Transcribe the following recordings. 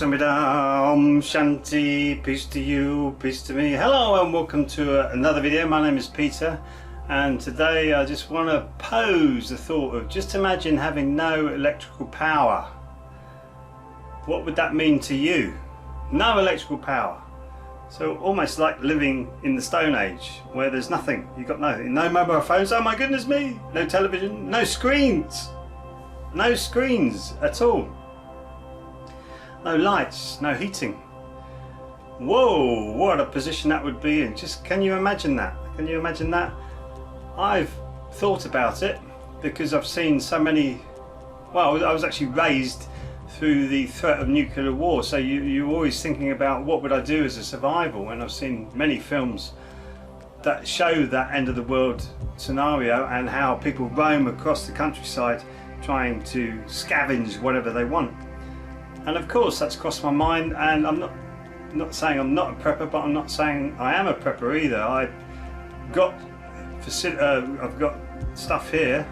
Om Shanti, peace to you, peace to me. Hello and welcome to another video. My name is Peter, and today I just want to pose the thought of just imagine having no electrical power. What would that mean to you? No electrical power. So almost like living in the Stone Age where there's nothing. You've got nothing. No mobile phones, oh my goodness me. No television, no screens. No screens at all. No lights, no heating. Whoa, what a position that would be in. Just can you imagine that? Can you imagine that? I've thought about it because I've seen so many, well, I was actually raised through the threat of nuclear war, so you're always thinking about what would I do as a survival, and I've seen many films that show that end of the world scenario and how people roam across the countryside trying to scavenge whatever they want. And of course that's crossed my mind, and I'm not saying I'm not a prepper, but I'm not saying I am a prepper either. I've got stuff here,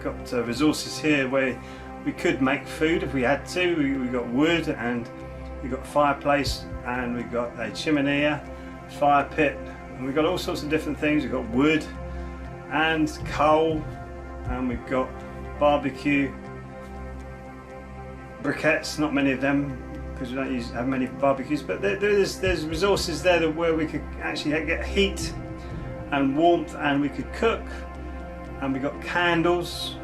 got resources here where we could make food if we had to. We got wood, and we got a fireplace, and we got a chimney, fire pit, and we've got all sorts of different things. We've got wood and coal, and we've got barbecue briquettes, not many of them because we don't have many barbecues, but there's resources there where we could actually get heat and warmth, and we could cook, and we got candles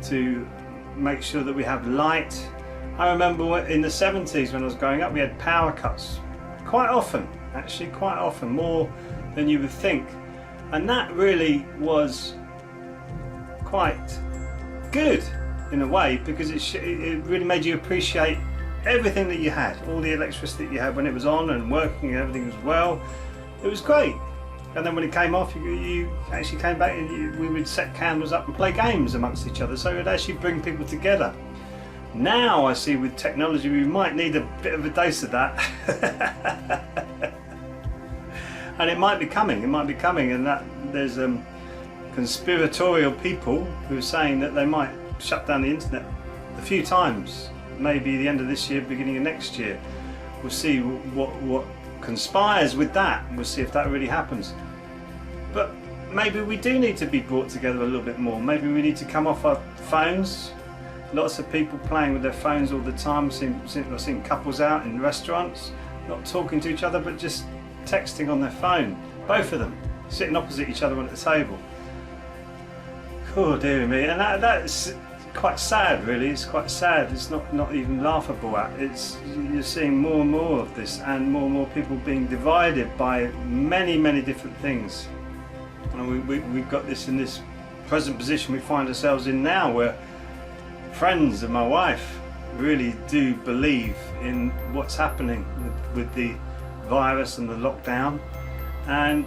to make sure that we have light. I remember in the 70s when I was growing up, we had power cuts quite often, actually quite often, more than you would think, and that really was quite good in a way, because it really made you appreciate everything that you had, all the electricity that you had when it was on and working and everything was well. It was great. And then when it came off, you actually came back and we would set candles up and play games amongst each other, so it would actually bring people together. Now I see with technology we might need a bit of a dose of that. And it might be coming, and that there's conspiratorial people who are saying that they might shut down the internet a few times, maybe the end of this year, beginning of next year. We'll see what conspires with that, and we'll see if that really happens. But maybe we do need to be brought together a little bit more. Maybe we need to come off our phones. Lots of people playing with their phones all the time. I've seen couples out in restaurants not talking to each other but just texting on their phone, both of them sitting opposite each other at the table. Oh dear me, and that's quite sad really. It's quite sad. It's not even laughable at. You're seeing more and more of this, and more people being divided by many different things. And we've got this in this present position we find ourselves in now, where friends of my wife really do believe in what's happening with the virus and the lockdown, and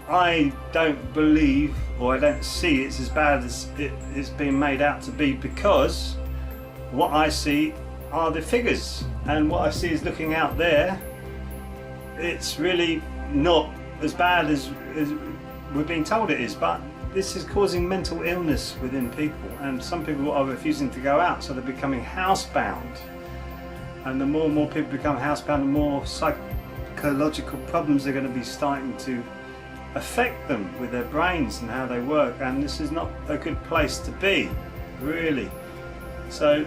I don't believe, or I don't see it's as bad as it's being made out to be, because what I see are the figures, and what I see is looking out there, it's really not as bad as we're being told it is. But this is causing mental illness within people, and some people are refusing to go out, so they're becoming housebound, and the more and more people become housebound, the more psychological problems are going to be starting to affect them with their brains and how they work, and this is not a good place to be, really. So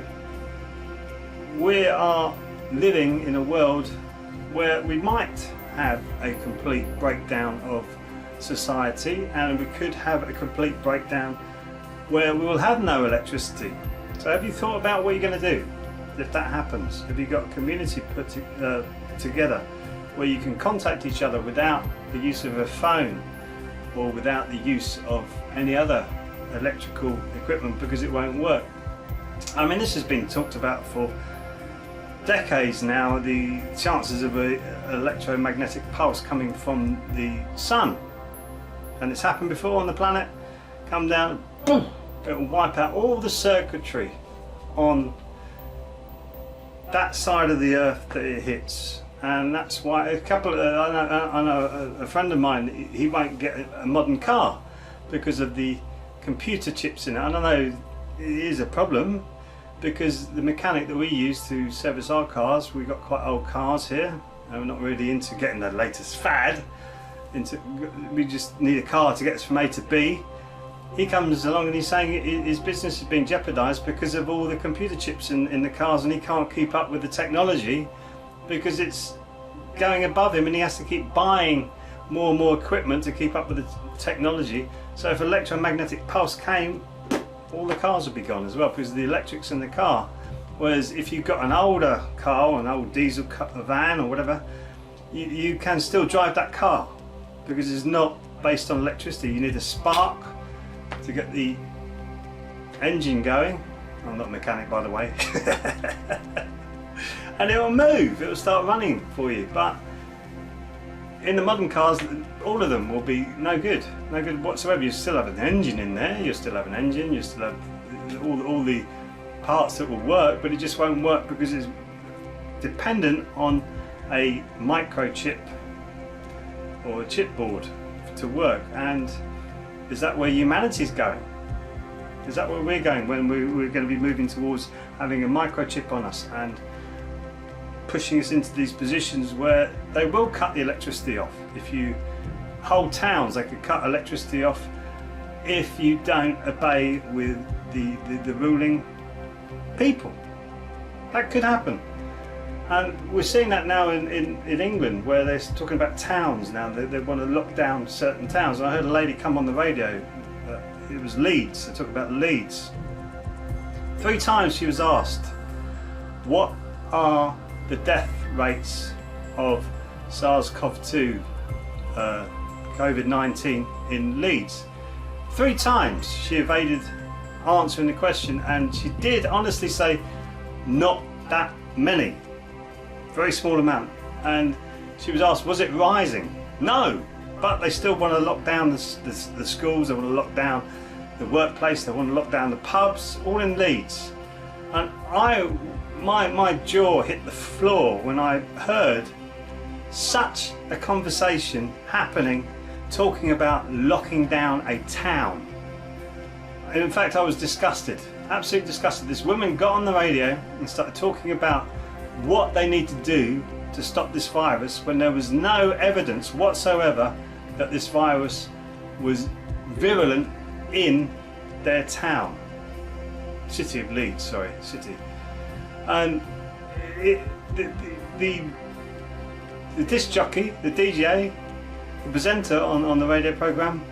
we are living in a world where we might have a complete breakdown of society, and we could have a complete breakdown where we will have no electricity. So have you thought about what you're going to do if that happens? Have you got a community put together where you can contact each other without the use of a phone or without the use of any other electrical equipment, because it won't work? I mean, this has been talked about for decades now, the chances of an electromagnetic pulse coming from the sun, and it's happened before on the planet. Come down, boom, it will wipe out all the circuitry on that side of the earth that it hits. And that's why I know a friend of mine, he won't get a modern car because of the computer chips in it. I don't know, it is a problem, because the mechanic that we use to service our cars, we've got quite old cars here and we're not really into getting the latest fad, we just need a car to get us from A to B. He comes along and he's saying his business is being jeopardised because of all the computer chips in the cars, and he can't keep up with the technology because it's going above him and he has to keep buying more and more equipment to keep up with the technology. So if electromagnetic pulse came, all the cars would be gone as well because the electric's in the car. Whereas if you've got an older car, an old diesel van or whatever, you can still drive that car because it's not based on electricity. You need a spark to get the engine going. I'm not a mechanic, by the way. And it will move, it will start running for you. But in the modern cars, all of them will be no good whatsoever. You still have an engine in there, you still have an engine, you still have all the parts that will work, but it just won't work because it's dependent on a microchip or a chipboard to work. And is that where humanity's going? Is that where we're going when we're going to be moving towards having a microchip on us and pushing us into these positions where they will cut the electricity off? If you whole towns, they could cut electricity off if you don't obey with the ruling people. That could happen, and we're seeing that now in England, where they're talking about towns now. They want to lock down certain towns. I heard a lady come on the radio, it was Leeds, they talk about Leeds. 3 times she was asked, what are the death rates of SARS-CoV-2 COVID-19 in Leeds? 3 times she evaded answering the question, and she did honestly say not that many, very small amount. And she was asked, was it rising? No, but they still want to lock down the schools, they want to lock down the workplace, they want to lock down the pubs, all in Leeds. And my jaw hit the floor when I heard such a conversation happening, talking about locking down a town. In fact, I was disgusted, absolutely disgusted. This woman got on the radio and started talking about what they need to do to stop this virus when there was no evidence whatsoever that this virus was virulent in their town. City of Leeds, sorry, city. And the disc jockey, the DJ, the presenter on the radio programme,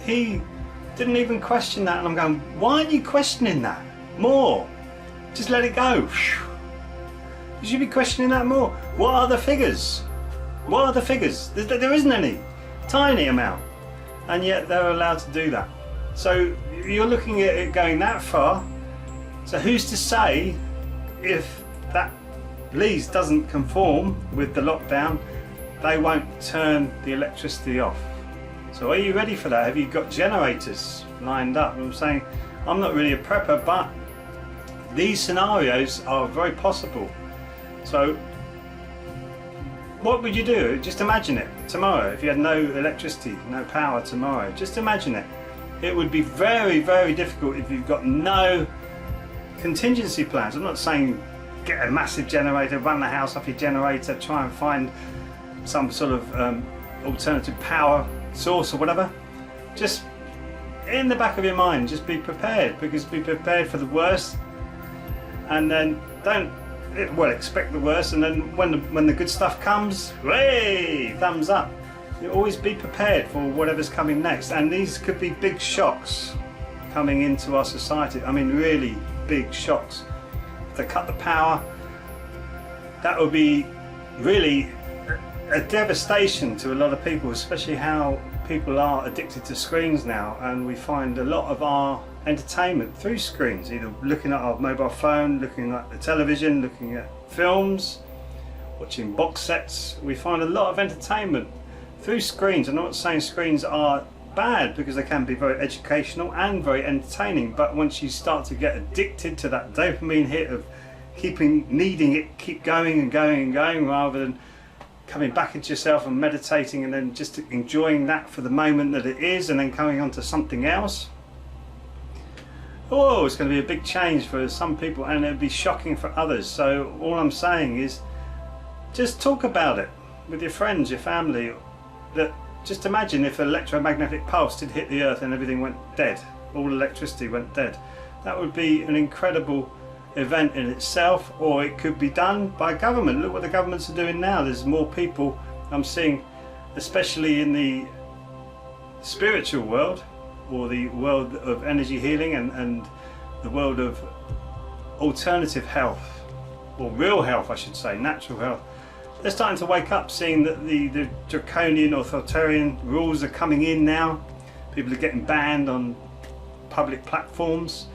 he didn't even question that, and I'm going, why aren't you questioning that more? Just let it go. You should be questioning that more. What are the figures? What are the figures? There isn't any. Tiny amount. And yet they're allowed to do that. So you're looking at it going that far. So who's to say if that Leeds doesn't conform with the lockdown, they won't turn the electricity off? So are you ready for that? Have you got generators lined up? I'm saying, I'm not really a prepper, but these scenarios are very possible. So what would you do? Just imagine it tomorrow. If you had no electricity, no power tomorrow, just imagine it. It would be very, very difficult if you've got no contingency plans. I'm not saying get a massive generator, run the house off your generator, try and find some sort of alternative power source or whatever. Just in the back of your mind, just be prepared, because be prepared for the worst, and then don't expect the worst, and then when the good stuff comes, hey, thumbs up. You always be prepared for whatever's coming next, and these could be big shocks coming into our society. I mean, really big shocks. If they cut the power, that would be really a devastation to a lot of people, especially how people are addicted to screens now, and we find a lot of our entertainment through screens, either looking at our mobile phone, looking at the television, looking at films, watching box sets. We find a lot of entertainment through screens. I'm not saying screens are bad, because they can be very educational and very entertaining, but once you start to get addicted to that dopamine hit of needing it, keep going and going and going, rather than coming back into yourself and meditating and then just enjoying that for the moment that it is, and then coming on to something else, oh, it's going to be a big change for some people and it'll be shocking for others. So all I'm saying is just talk about it with your friends, your family. That just imagine if an electromagnetic pulse did hit the earth and everything went dead, all electricity went dead. That would be an incredible event in itself. Or it could be done by government. Look what the governments are doing now. There's more people I'm seeing, especially in the spiritual world, or the world of energy healing and the world of alternative health, or real health I should say, natural health. They're starting to wake up, seeing that the draconian authoritarian rules are coming in now. People are getting banned on public platforms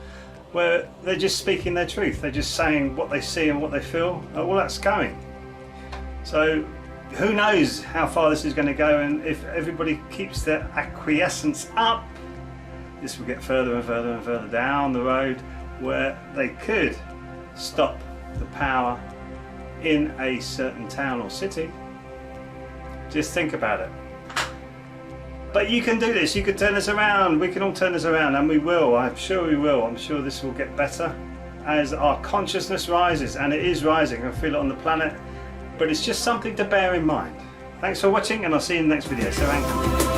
where they're just speaking their truth. They're just saying what they see and what they feel. All that's going. So who knows how far this is going to go, and if everybody keeps their acquiescence up, this will get further and further and further down the road where they could stop the power in a certain town or city. Just think about it. But you can do this, you can turn this around, we can all turn this around, and we will, I'm sure we will. I'm sure this will get better as our consciousness rises, and it is rising. I feel it on the planet, but it's just something to bear in mind. Thanks for watching, and I'll see you in the next video. So thank you.